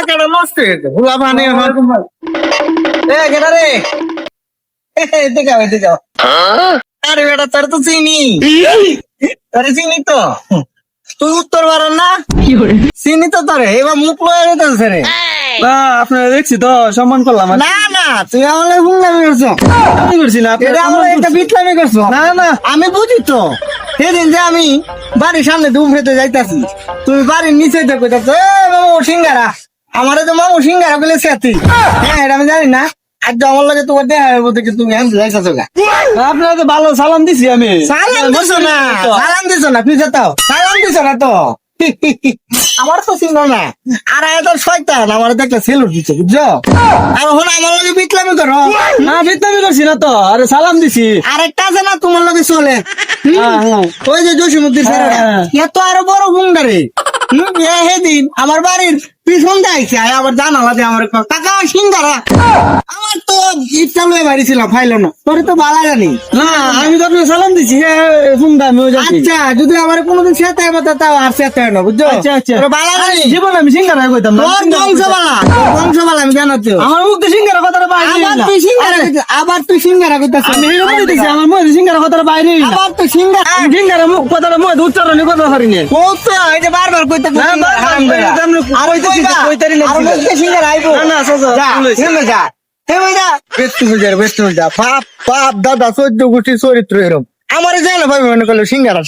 এলাকাটা নষ্ট হয়েছে ভুলা পানি রে এদিকে যাও আরে বেটা তোর তো চিনি তোরে চিনি তো তুই উত্তর পারেন না চিনি তো তোরে এবার মুখ লয়ে যেতেছে রে না আপনারা দেখছি তো সম্মান করলাম আর কি। না না তুই আমার ভুললামি করছো আমি করছি না এটা আমার একটা বিটলামি করছো না না আমি বুঝি তো সেদিন যে আমি বাড়ির সামনে ধুম খেতে যাইতাছি তুমি বাড়ির নিচে দেখো মামু সিঙ্গারা আমারে তো মামু সিঙ্গারা বলে সাথী হ্যাঁ এটা আমি জানি না আজ তো আমার লাগে তোমার দেখা হবে দেখি তুমি হ্যাঁ যাইতাছো গা আপনারা তো ভালো সালাম দিছি আমি সালাম দিছো না পিছে তাও সালাম দিছো না তো আমার তো চিনো না আর এত শয়তান আমার দেখলে সেলুট দিচ্ছে বুঝছো আর এখন আমার লগে বিটলামি করো না বিত্তামি করছি না তো আরে সালাম দিছি আরেকটা আছে না তোমার লগে চলে ওই যে জসিমুদ্দিন স্যার এত আরো বড় গুন্ডারে সেদিন আমার বাড়ির পিছন যাইছে আবার জানালা দিয়ে আমার কাকা সিঙ্গারা আমার তো ইচ্ছা লয়ে বাড়ি ছিলাম ফাইলো না তোর তো ভালো জানি না আমি তো আপনার সালাম দিছি শুনতে আমিও যাচ্ছি আচ্ছা যদি আমার কোনোদিন সেতে হবে তাও আর সেতে হয় না বুঝছো আচ্ছা আচ্ছা তোর ভালো জানি জীবন আমি সিঙ্গারা কইতাম না তোর বংশবালা আমি জানাতে আমার মুখ দিয়ে সিঙ্গারা কথাটা বাইরে আবার তুই সিঙ্গারা করতেছ আমি হেরে বলে দিছি আমার মুখ দিয়ে সিঙ্গারা কথাটা বাইরে আবার তুই সিঙ্গারা আমি সিঙ্গারা মুখ কথাটা মুখ উচ্চারণই করতে পারি না ও তো এই যে বারবার কইতে আর কইতারি না সিঙ্গারা আইবো না না সোজা নেমে যা বাপ দাদা 14 গোষ্ঠী চরিত্র এরম আমার জানো ভাই মনে করলো সিঙ্গারা